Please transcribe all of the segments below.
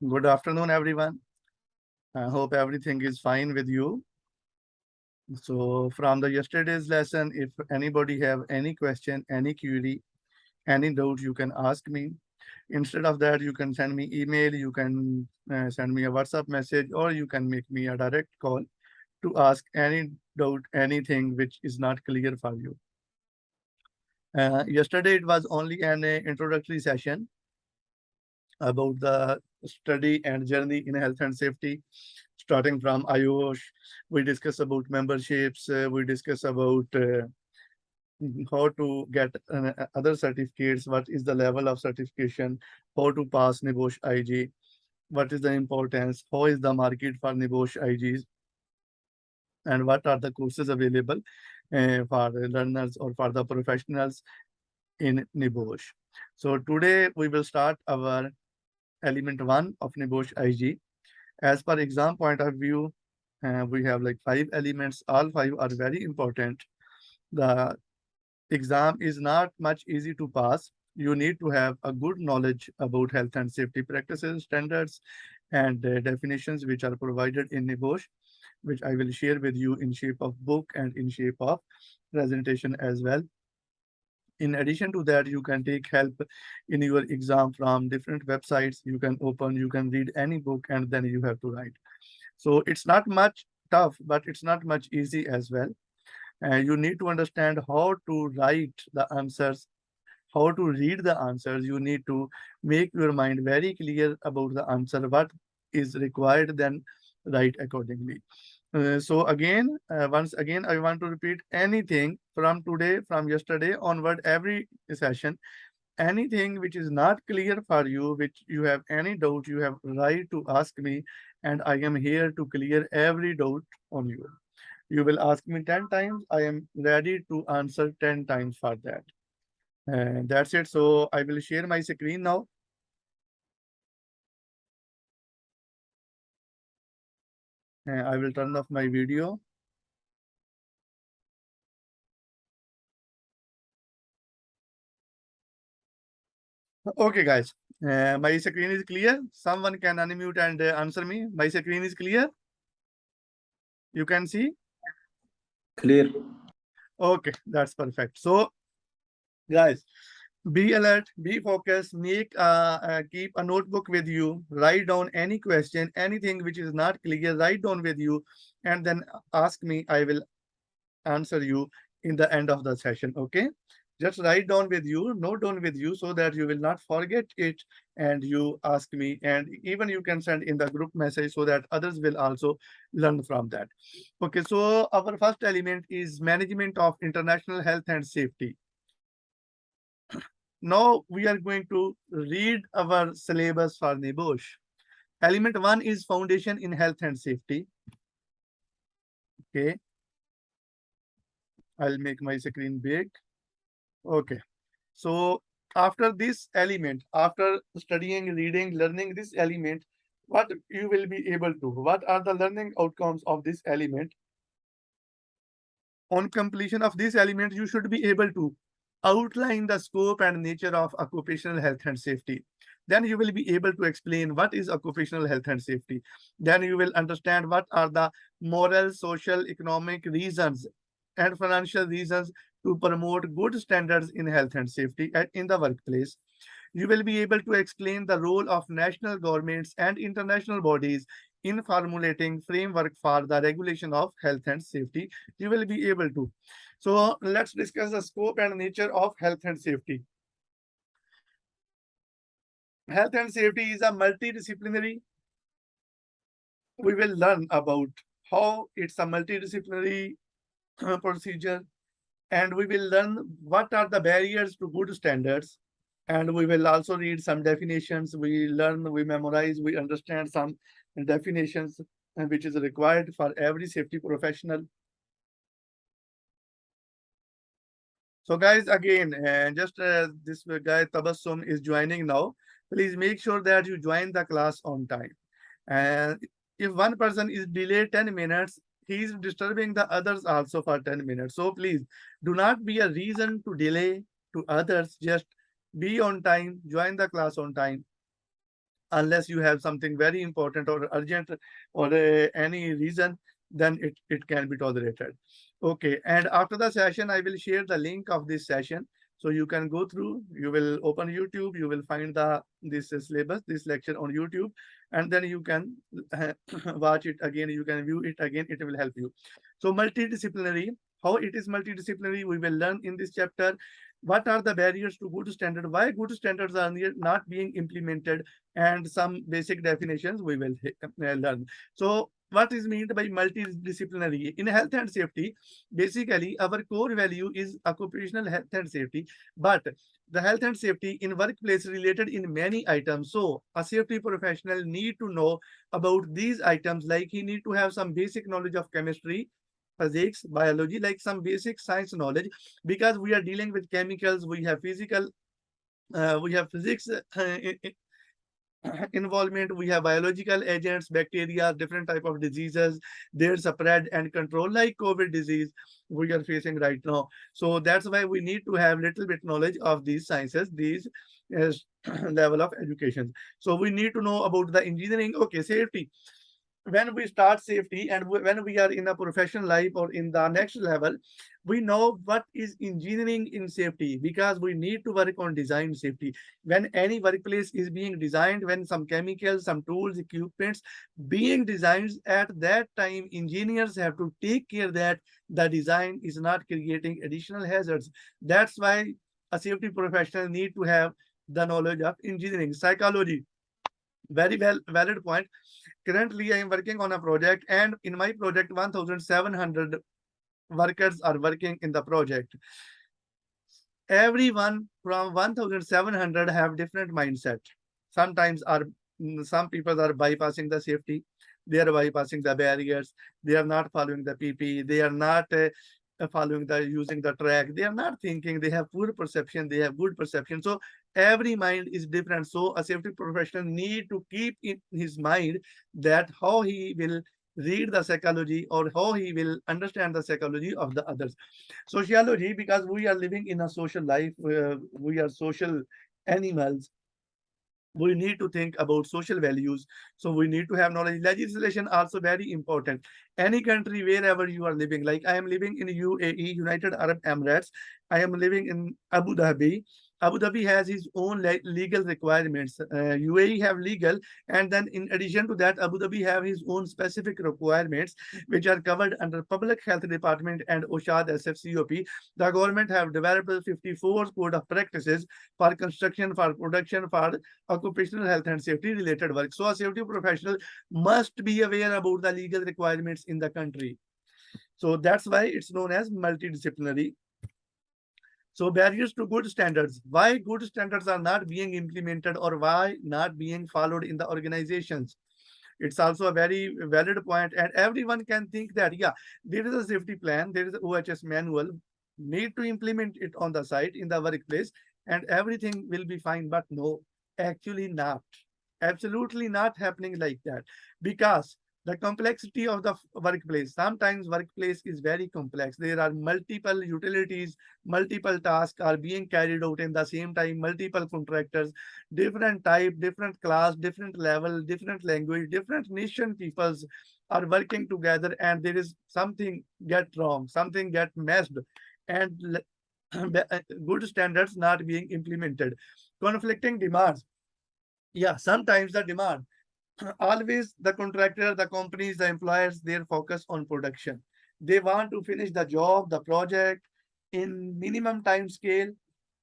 Good afternoon, everyone. I hope everything is fine with you. So from the yesterday's lesson, if anybody have any question, any query, any doubt, you can ask me. Instead of that, you can send me email, you can send me a WhatsApp message, or you can make me a direct call to ask any doubt, anything which is not clear for you. Yesterday, it was only an introductory session about the study and journey in health and safety, starting from IOSH. We discuss about memberships. We discuss about how to get other certificates, what is the level of certification, how to pass NEBOSH IG, what is the importance, how is the market for NEBOSH IGs, and what are the courses available for the learners or for the professionals in NEBOSH. So today we will start our element 1 of NEBOSH IG. As per exam point of view, we have like 5 elements. All 5 are very important. The exam is not much easy to pass. You need to have a good knowledge about health and safety practices, standards, and definitions which are provided in NEBOSH, which I will share with you in shape of book and in shape of presentation as well. In addition to that, you can take help in your exam from different websites. You can open, you can read any book, and then you have to write. So it's not much tough, but it's not much easy as well. You need to understand how to write the answers, how to read the answers. You need to make your mind very clear about the answer, what is required, then write accordingly. So again, once again, I want to repeat anything from today, from yesterday onward, every session, anything which is not clear for you, which you have any doubt, you have right to ask me, and I am here to clear every doubt on you. You will ask me 10 times. I am ready to answer 10 times for that. And that's it. So I will share my screen now. I will turn off my video. Okay, guys. My screen is clear. Someone can unmute and answer me. My screen is clear. You can see? Clear. Okay, that's perfect. So, guys, be alert, be focused, keep a notebook with you, write down any question, anything which is not clear, write down with you, and then ask me. I will answer you in the end of the session. Okay, just write down with you, note down with you, so that you will not forget it, and you ask me, and even you can send in the group message so that others will also learn from that. Okay, so our first element is management of international health and safety. Now we are going to read our syllabus for NEBOSH. Element 1 is foundation in health and safety. Okay, I'll make my screen big. Okay, so after this element, after studying, reading, learning this element, what you will be able to, what are the learning outcomes of this element? On completion of this element, you should be able to outline the scope and nature of occupational health and safety. Then you will be able to explain what is occupational health and safety. Then you will understand what are the moral, social, economic reasons and financial reasons to promote good standards in health and safety in the workplace. You will be able to explain the role of national governments and international bodies in formulating framework for the regulation of health and safety. You will be able to. So let's discuss the scope and nature of health and safety. Health and safety is a multidisciplinary. We will learn about how it's a multidisciplinary procedure, and we will learn what are the barriers to good standards, and we will also read some definitions. We learn, we memorize, we understand some definitions which is required for every safety professional. So guys, again, just this guy Tabassum is joining now. Please make sure that you join the class on time. And if one person is delayed 10 minutes, he is disturbing the others also for 10 minutes. So please do not be a reason to delay to others. Just be on time, join the class on time. unless you have something very important or urgent or any reason, then it can be tolerated. Okay, and after the session, I will share the link of this session. So you can go through, you will open YouTube, you will find this syllabus, this lecture on YouTube, and then you can watch it again, you can view it again, it will help you. So multidisciplinary, how it is multidisciplinary, we will learn in this chapter. What are the barriers to good standard? Why good standards are not being implemented? And some basic definitions we will learn. So what is meant by multidisciplinary? In health and safety, basically our core value is occupational health and safety, but the health and safety in workplace related in many items. So a safety professional need to know about these items, like he need to have some basic knowledge of chemistry, physics, biology, like some basic science knowledge, because we are dealing with chemicals, we have physical, we have physics involvement, we have biological agents, bacteria, different type of diseases, their spread and control, like COVID disease we are facing right now. So that's why we need to have little bit knowledge of these sciences, these is level of education. So we need to know about the engineering. Okay, safety, when we start safety and when we are in a professional life or in the next level, we know what is engineering in safety, because we need to work on design safety. When any workplace is being designed, when some chemicals, some tools, equipments being designed, at that time engineers have to take care that the design is not creating additional hazards. That's why a safety professional need to have the knowledge of engineering. Psychology, very valid point. Currently, I am working on a project, and in my project, 1,700 workers are working in the project. Everyone from 1,700 have different mindset. Sometimes are some people are bypassing the safety, they are bypassing the barriers, they are not following the PP, they are not following the using the track, they are not thinking, they have poor perception, they have good perception. So every mind is different. So a safety professional need to keep in his mind that how he will read the psychology or how he will understand the psychology of the others. Sociology, because we are living in a social life, we are social animals, we need to think about social values. So we need to have knowledge. Legislation also very important. Any country, wherever you are living, like I am living in UAE, United Arab Emirates, I am living in Abu Dhabi. Abu Dhabi has its own legal requirements. UAE have legal, and then in addition to that, Abu Dhabi have his own specific requirements, which are covered under Public Health Department and OSHAD SFCOP. The government have developed 54 code of practices for construction, for production, for occupational health and safety related work. So a safety professional must be aware about the legal requirements in the country. So that's why it's known as multidisciplinary. So barriers to good standards. Why good standards are not being implemented or why not being followed in the organizations? It's also a very valid point, and everyone can think that, yeah, there is a safety plan, there is a OHS manual, need to implement it on the site in the workplace, and everything will be fine. But no, actually not. Absolutely not happening like that, because the complexity of the workplace, sometimes workplace is very complex. There are multiple utilities, multiple tasks are being carried out in the same time, multiple contractors, different type, different class, different level, different language, different nation peoples are working together, and there is something get wrong, something get messed, and good standards not being implemented. Conflicting demands. Yeah, sometimes the demand, always the contractor, the companies, the employers, their focus on production. They want to finish the job, the project in minimum time scale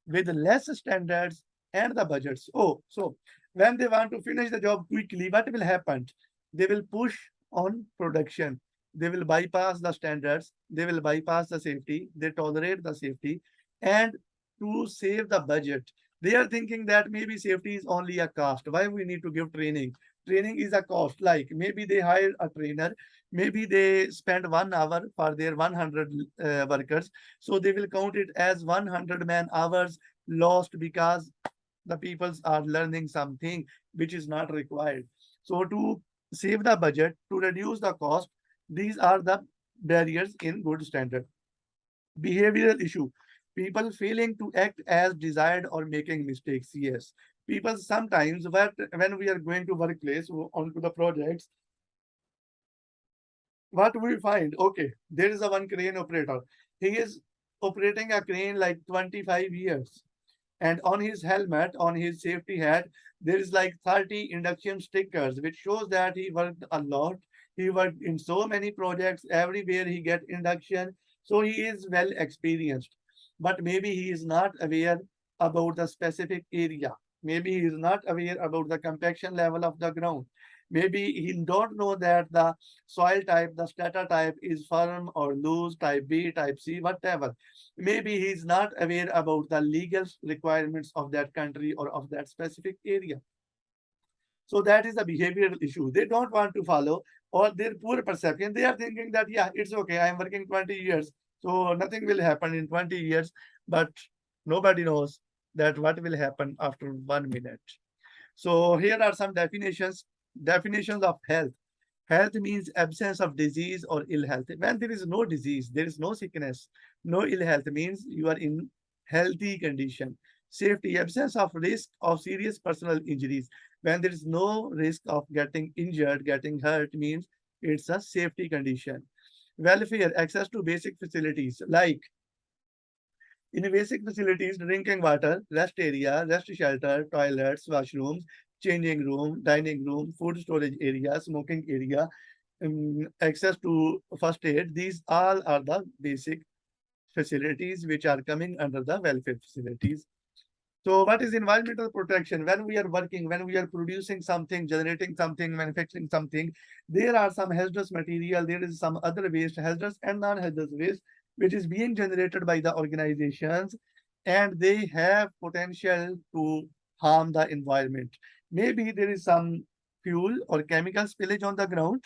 with less standards and the budgets. Oh, so when they want to finish the job quickly, what will happen? They will push on production. They will bypass the standards. They will bypass the safety. They tolerate the safety. And to save the budget, they are thinking that maybe safety is only a cost. Why we need to give training? Training is a cost. Like maybe they hire a trainer, maybe they spend 1 hour for their 100 workers. So they will count it as 100 man hours lost because the peoples are learning something which is not required. So to save the budget, to reduce the cost, these are the barriers in good standard. Behavioral issue, people failing to act as desired or making mistakes. Yes, People sometimes, when we are going to workplace onto the projects, what we find, okay, there is a one crane operator. He is operating a crane like 25 years. And on his helmet, on his safety hat, there is like 30 induction stickers, which shows that he worked a lot. He worked in so many projects, everywhere he get induction. So he is well experienced. But maybe he is not aware about the specific area. Maybe he is not aware about the compaction level of the ground. Maybe he don't know that the soil type, the strata type is firm or loose, type B, type C, whatever. Maybe he's not aware about the legal requirements of that country or of that specific area. So that is a behavioral issue. They don't want to follow, or their poor perception. They are thinking that, yeah, it's okay. I'm working 20 years. So nothing will happen in 20 years. But nobody knows that what will happen after 1 minute. So here are some definitions. Definitions of health. Health means absence of disease or ill health. When there is no disease, there is no sickness, no ill health means you are in healthy condition. Safety, absence of risk of serious personal injuries. When there is no risk of getting injured, getting hurt means it's a safety condition. Welfare, access to basic facilities like in basic facilities, drinking water, rest area, rest shelter, toilets, washrooms, changing room, dining room, food storage area, smoking area, access to first aid. These all are the basic facilities which are coming under the welfare facilities. So what is environmental protection? When we are working, when we are producing something, generating something, manufacturing something, there are some hazardous material, there is some other waste, hazardous and non-hazardous waste, which is being generated by the organizations, and they have potential to harm the environment. Maybe there is some fuel or chemical spillage on the ground.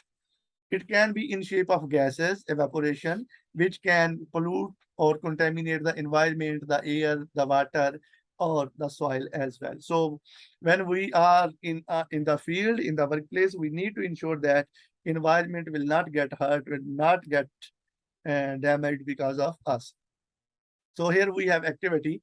It can be in shape of gases, evaporation, which can pollute or contaminate the environment, the air, the water, or the soil as well. So when we are in the field, in the workplace, we need to ensure that environment will not get hurt, will not get damaged because of us. So here we have activity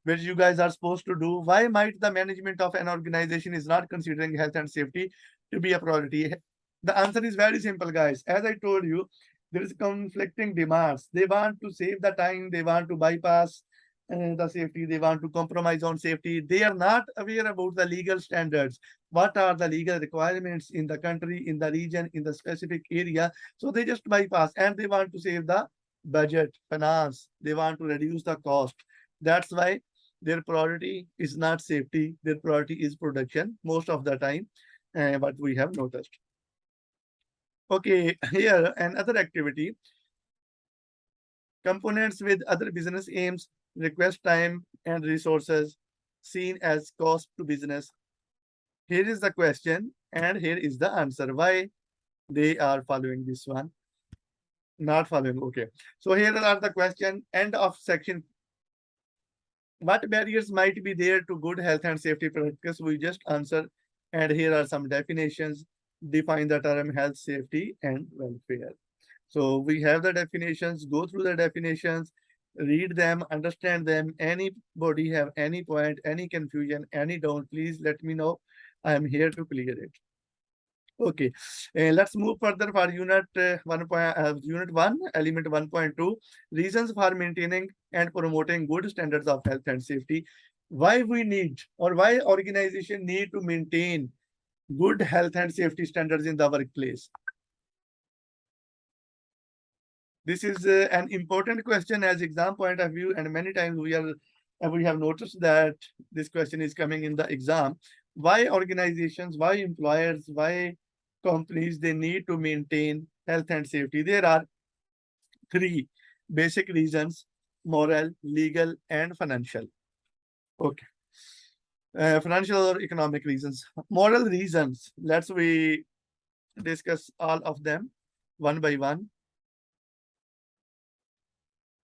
which you guys are supposed to do. Why might the management of an organization is not considering health and safety to be a priority? The answer is very simple, guys. As I told you, there is conflicting demands. They want to save the time. They want to bypass the safety. They want to compromise on safety. They are not aware about the legal standards. What are the legal requirements in the country, in the region, in the specific area? So they just bypass and they want to save the budget, finance. They want to reduce the cost. That's why their priority is not safety. Their priority is production most of the time, what we have noticed. Okay, here another activity. Components with other business aims request time and resources seen as cost to business. Here is the question and here is the answer. Why they are following this one? Not following. Okay. So here are the question. End of section. What barriers might be there to good health and safety practice? We just answer. And here are some definitions. Define the term health, safety, and welfare. So we have the definitions. Go through the definitions, read them, understand them. Anybody have any point, any confusion, any doubt, please let me know. I am here to clear it. Okay, let's move further for unit 1, element 1.2, reasons for maintaining and promoting good standards of health and safety. Why we need or why organization need to maintain good health and safety standards in the workplace? This is an important question as exam point of view, and many times we have noticed that this question is coming in the exam. Why organizations, why employers, why companies, they need to maintain health and safety? There are 3 basic reasons: moral, legal, and financial. Okay. Financial or economic reasons. Moral reasons. Let's we discuss all of them one by one.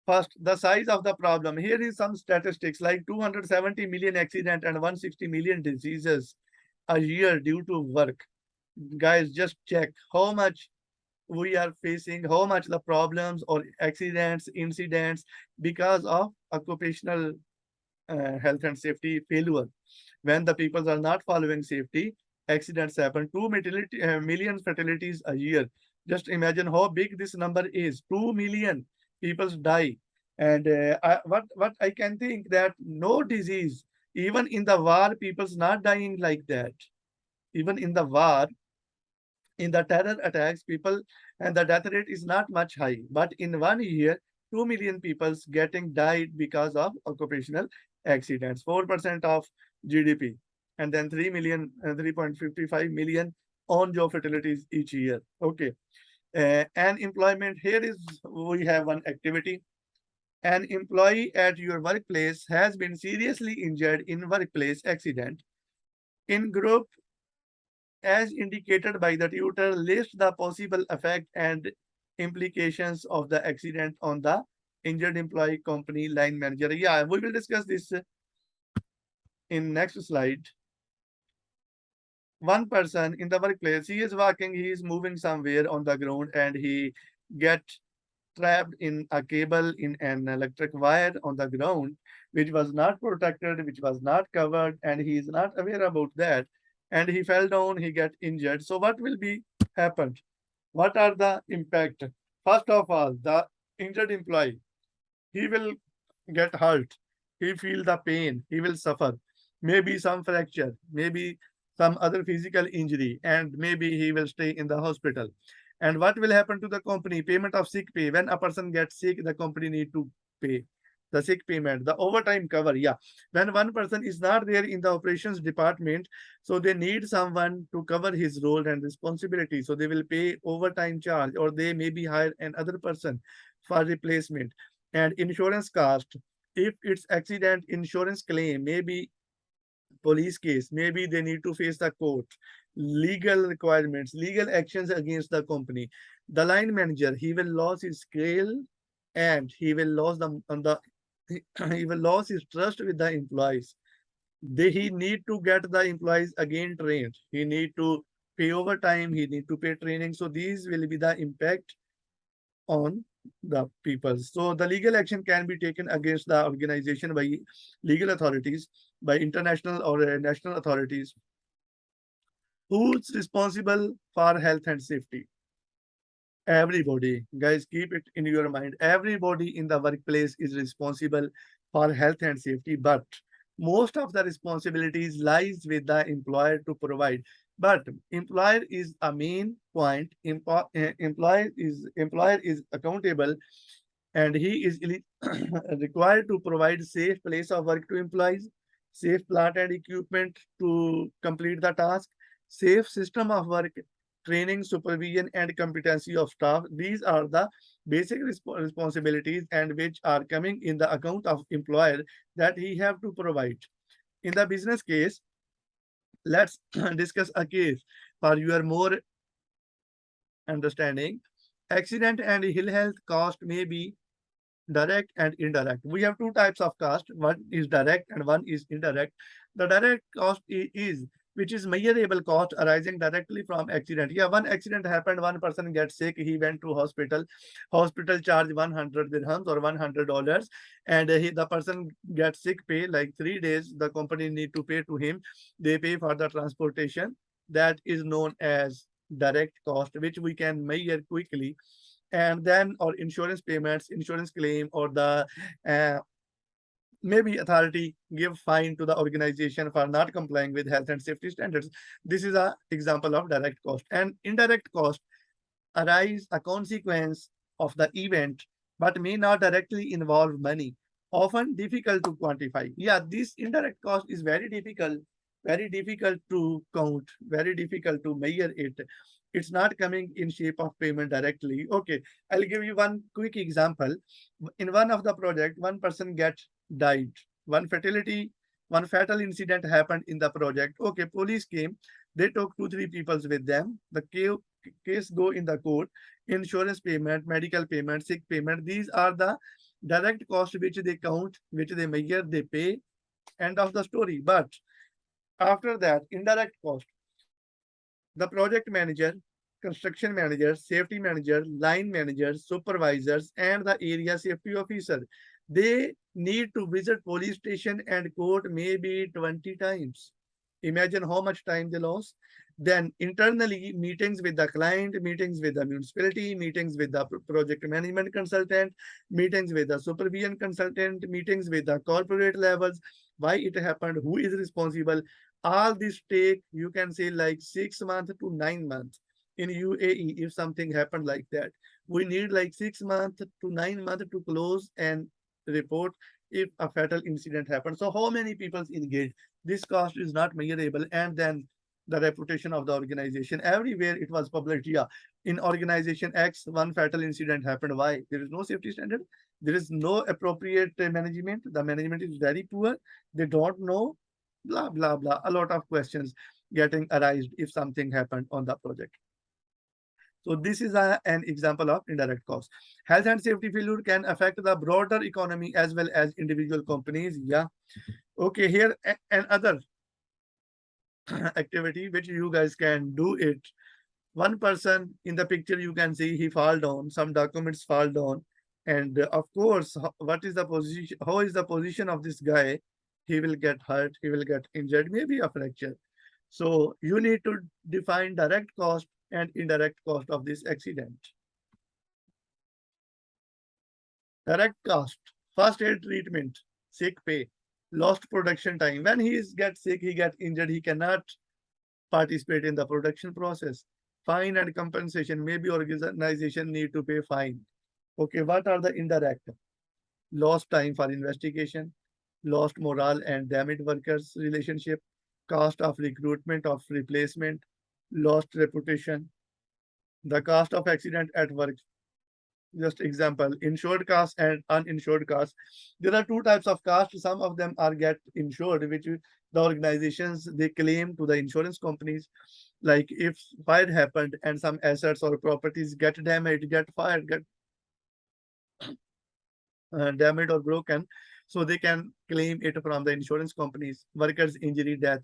First, the size of the problem. Here is some statistics like 270 million accident and 160 million diseases a year due to work. Guys, just check how much we are facing, how much the problems or accidents, incidents because of occupational health and safety failure. When the people are not following safety, accidents happen. 2 million fatalities a year. Just imagine how big this number is. 2 million people die. And what I can think that no disease, even in the war, people's not dying like that. Even in the war, in the terror attacks, people and the death rate is not much high. But in 1 year, 2 million people getting died because of occupational accidents. 4% of GDP, and then 3.55 million on-job fatalities each year. Okay, and employment here is we have one activity. An employee at your workplace has been seriously injured in workplace accident. In group as indicated by the tutor, list the possible effect and implications of the accident on the injured employee, company, line manager. Yeah, we will discuss this in next slide. One person in the workplace, he is walking, he is moving somewhere on the ground, and he get trapped in a cable in an electric wire on the ground, which was not protected, which was not covered, and he is not aware about that. And he fell down, he get injured. So what will be happened? What are the impact? First of all, the injured employee, he will get hurt. He feel the pain. He will suffer. Maybe some fracture, maybe some other physical injury, and maybe he will stay in the hospital. And what will happen to the company? Payment of sick pay. When a person gets sick, the company need to pay the sick payment, the overtime cover. Yeah. When one person is not there in the operations department, so they need someone to cover his role and responsibility. So they will pay overtime charge, or they maybe hire another person for replacement. And insurance cost, if it's accident insurance claim, maybe police case, maybe they need to face the court, legal requirements, legal actions against the company. The line manager, he will lose his scale, and he will lose the he will lose his trust with the employees. He need to get the employees again trained. He need to pay overtime, he need to pay training. So these will be the impact on the people. So the legal action can be taken against the organization by legal authorities, by international or national authorities. Who's responsible for health and safety? Everybody. Guys, keep it in your mind. Everybody in the workplace is responsible for health and safety, but most of the responsibilities lies with the employer to provide. But employer is a main point. Employer is accountable, and he is required to provide safe place of work to employees, safe plant and equipment to complete the task, safe system of work, training, supervision, and competency of staff. These are the basic responsibilities, and which are coming in the account of employer that he have to provide. In the business case, let's discuss a case for your more understanding. Accident and ill health cost may be direct and indirect. We have two types of cost. One is direct and one is indirect. The direct cost is which is measurable cost arising directly from accident. Yeah, one accident happened, one person gets sick, he went to hospital. Hospital charge 100 dirhams or $100, and the person gets sick pay like 3 days. The company need to pay to him. They pay for the transportation. That is known as direct cost, which we can measure quickly. And then, or insurance payments, insurance claim, or the maybe authority give fine to the organization for not complying with health and safety standards. This is an example of direct cost. And indirect cost arise a consequence of the event, but may not directly involve money, often difficult to quantify. Yeah, this indirect cost is very difficult to count, very difficult to measure it. It's not coming in shape of payment directly. Okay, I'll give you one quick example. In one of the project, one person died. One fatal incident happened in the project. Okay, police came. They took 2, 3 people with them. The case go in the court. Insurance payment, medical payment, sick payment. These are the direct cost which they count, which they measure, they pay. End of the story. But after that, indirect cost. The project manager, construction manager, safety manager, line managers, supervisors, and the area safety officer, they need to visit police station and court maybe 20 times. Imagine how much time they lost. Then internally, meetings with the client, meetings with the municipality, meetings with the project management consultant, meetings with the supervision consultant, meetings with the corporate levels, why it happened, who is responsible. All this take, you can say, like 6 months to 9 months. In UAE, if something happened like that, we need like 6 months to 9 months to close and report if a fatal incident happens. So how many people engaged? This cost is not measurable. And then the reputation of the organization. Everywhere it was published. Yeah, in organization X, one fatal incident happened. Why? There is no safety standard. There is no appropriate management. The management is very poor. They don't know. Blah blah blah. A lot of questions getting arised if something happened on the project. So this is an example of indirect cost. Health and safety failure can affect the broader economy as well as individual companies. Yeah. Okay, here another activity which you guys can do it. One person in the picture you can see he fall down, some documents fall down. And of course, what is the position? How is the position of this guy? He will get hurt, he will get injured, maybe a fracture. So you need to define direct cost and indirect cost of this accident. Direct cost, first aid treatment, sick pay, lost production time. When he gets sick, he gets injured, he cannot participate in the production process. Fine and compensation, maybe organization need to pay fine. Okay, what are the indirect? Lost time for investigation, lost morale and damaged workers relationship, cost of recruitment of replacement, lost reputation, the cost of accident at work. Just example, insured costs and uninsured costs. There are two types of costs. Some of them are get insured, which the organizations they claim to the insurance companies. Like if fire happened and some assets or properties get damaged, get fired, get damaged or broken, so they can claim it from the insurance companies. Workers injury death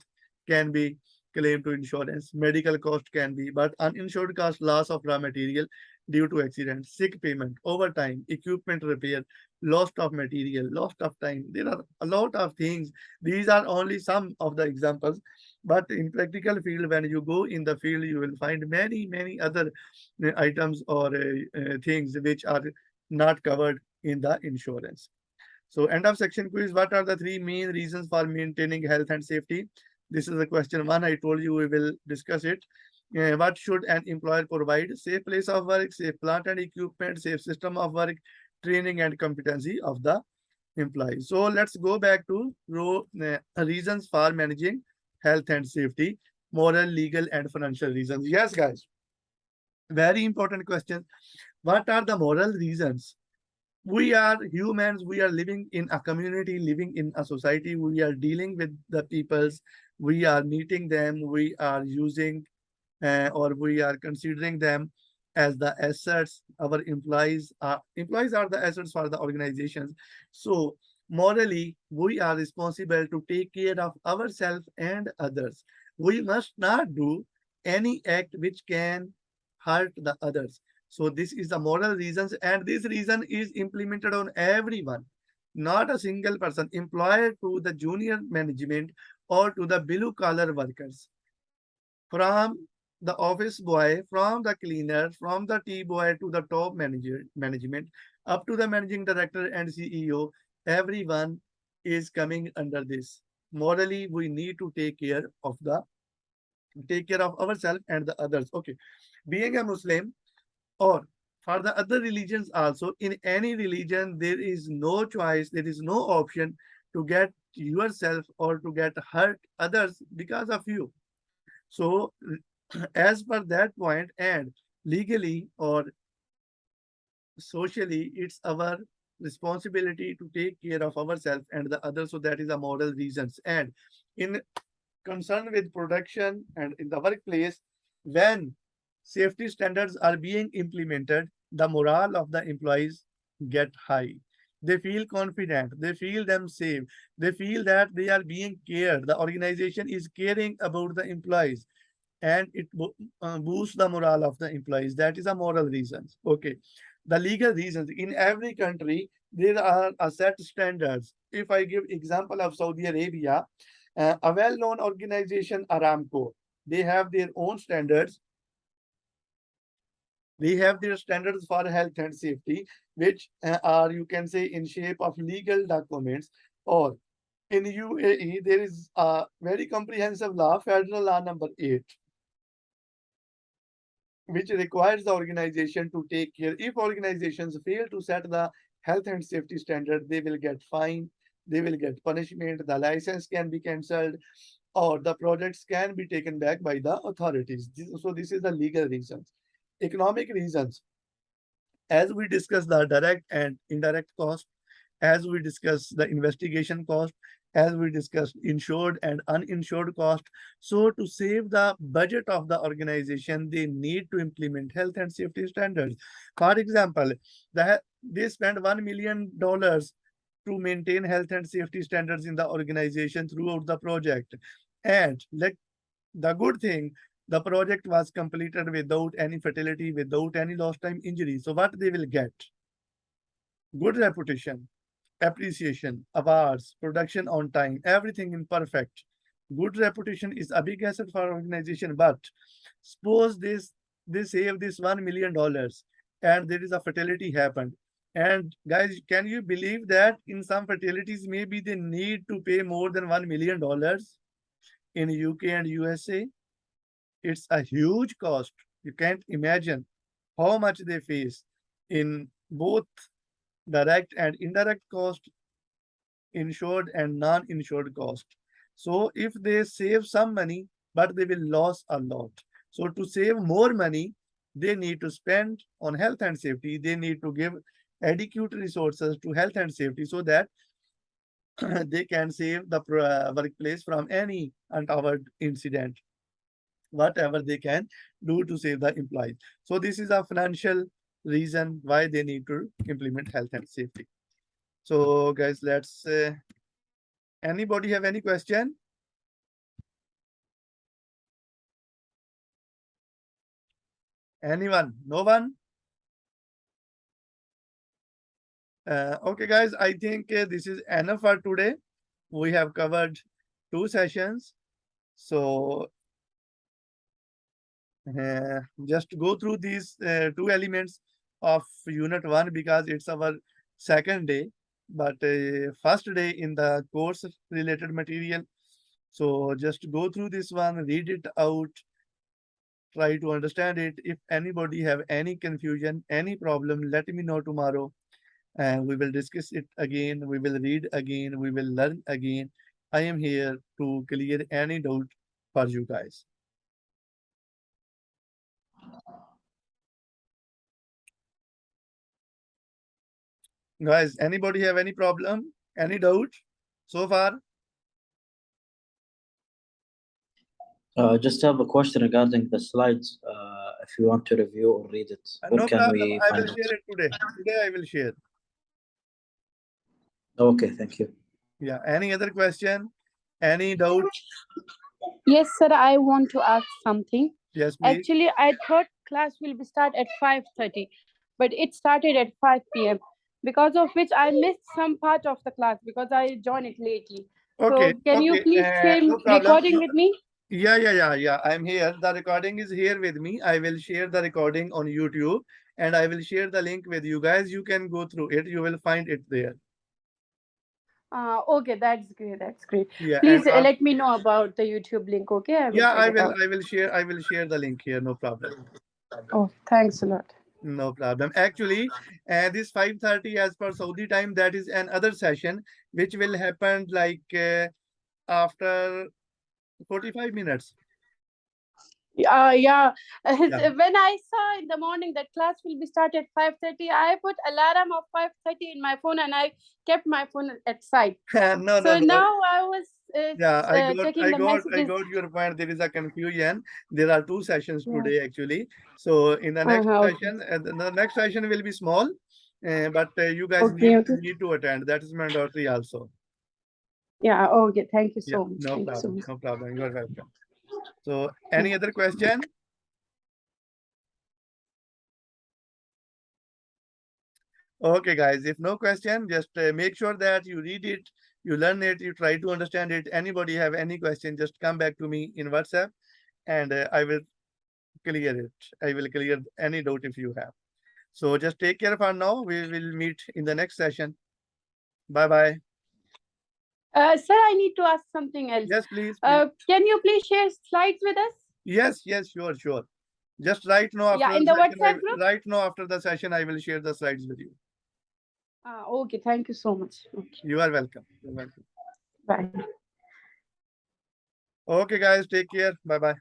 can be claimed to insurance. Medical cost can be, but uninsured cost, loss of raw material due to accident, sick payment, overtime, equipment repair, loss of material, loss of time. There are a lot of things. These are only some of the examples. But in practical field, when you go in the field, you will find many other items or things which are not covered in the insurance. So end of section quiz. What are the three main reasons for maintaining health and safety? This is the question one. I told you we will discuss it. What should an employer provide? Safe place of work, safe plant and equipment, safe system of work, training and competency of the employee. So let's go back to reasons for managing health and safety, moral, legal, and financial reasons. Yes, guys. Very important question. What are the moral reasons? We are humans, we are living in a community, living in a society, we are dealing with the peoples, we are meeting them, we are using or we are considering them as the assets. Our employees are the assets for the organizations. So morally we are responsible to take care of ourselves and others. We must not do any act which can hurt the others. So this is the moral reasons, and this reason is implemented on everyone, not a single person, employer to the junior management or to the blue collar workers. From the office boy, from the cleaner, from the tea boy to the top management, up to the managing director and CEO, everyone is coming under this. Morally, we need to take care of ourselves and the others. Okay, being a Muslim, or for the other religions also, in any religion, there is no choice, there is no option to get yourself or to get hurt others because of you. So as per that point, and legally or socially, it's our responsibility to take care of ourselves and the others. So that is the moral reasons. And in concern with production and in the workplace, when safety standards are being implemented, the morale of the employees get high. They feel confident, they feel them safe, they feel that they are being cared. The organization is caring about the employees, and it boosts the morale of the employees. That is a moral reasons. Okay, the legal reasons. In every country there are a set standards. If I give example of Saudi Arabia, a well-known organization, Aramco, they have their own standards. They have their standards for health and safety, which are, you can say, in shape of legal documents. Or in UAE, there is a very comprehensive law, Federal Law number 8, which requires the organization to take care. If organizations fail to set the health and safety standard, they will get fined, they will get punishment, the license can be cancelled, or the projects can be taken back by the authorities. So this is the legal reasons. Economic reasons, as we discuss the direct and indirect cost, as we discuss the investigation cost, as we discussed insured and uninsured cost. So to save the budget of the organization, they need to implement health and safety standards. For example, they spend $1 million to maintain health and safety standards in the organization throughout the project. And the good thing, the project was completed without any fatality, without any lost time injury. So what they will get? Good reputation, appreciation, awards, production on time, everything in perfect. Good reputation is a big asset for organization. But suppose they save this $1 million and there is a fatality happened. And guys, can you believe that in some fatalities, maybe they need to pay more than $1 million in UK and USA? It's a huge cost. You can't imagine how much they face in both direct and indirect cost, insured and non-insured cost. So if they save some money, but they will lose a lot. So to save more money, they need to spend on health and safety. They need to give adequate resources to health and safety so that they can save the workplace from any untoward incident, whatever they can do to save the employees. So this is a financial reason why they need to implement health and safety. So guys, let's anybody have any question? Anyone? No one? Okay guys, I think this is enough for today. We have covered 2 sessions. So just go through these 2 elements of unit 1 because it's our second day, but first day in the course related material. So just go through this one, read it out, try to understand it. If anybody have any confusion, any problem, let me know tomorrow and we will discuss it again. We will read again, we will learn again. I am here to clear any doubt for you guys. Guys, anybody have any problem, any doubt so far? Just have a question regarding the slides. If you want to review or read it, where No can problem. we I find will share it today. Today I will share. Okay, thank you. Yeah. Any other question? Any doubt? Yes, sir, I want to ask something. Yes, please. Actually, I thought class will be start at 5:30, but it started at 5 p.m. Because of which I missed some part of the class because I joined it lately. Okay. So can you Okay. please share No problem. recording with me? Yeah. I'm here. The recording is here with me. I will share the recording on YouTube and I will share the link with you guys. You can go through it. You will find it there. Okay, that's great. That's great. Yeah. Please And let me know about the YouTube link. Okay, I will yeah, check it out. I will share the link here. No problem. Oh, thanks a lot. No problem. Actually, this 5:30 as per Saudi time, that is another session which will happen like after 45 minutes. Yeah. Yeah. When I saw in the morning that class will be start at 5:30, I put alarm of 5:30 in my phone and I kept my phone at side. No. So now I was Yeah, checking the I messages. got your point. There is a confusion. There are 2 sessions Yeah. today actually. So in the next Okay. session, the next session will be small, but you guys Okay. need to attend. That is mandatory also. Yeah. Okay. Thank you Yeah, so much. Thank you so much. no problem. You are welcome. So any other question? Okay, guys, if no question, just make sure that you read it, you learn it, you try to understand it. Anybody have any question, just come back to me in WhatsApp and I will clear it. I will clear any doubt if you have. So just take care for now. We will meet in the next session. Bye-bye. Sir, I need to ask something else. Yes, please. Can you please share slides with us? Yes, sure. Just right now after Yeah, in the the session, WhatsApp group? right now after the session, I will share the slides with you. Okay, thank you so much. Okay, You are welcome. You're welcome. bye. Okay, guys, take care. Bye-bye.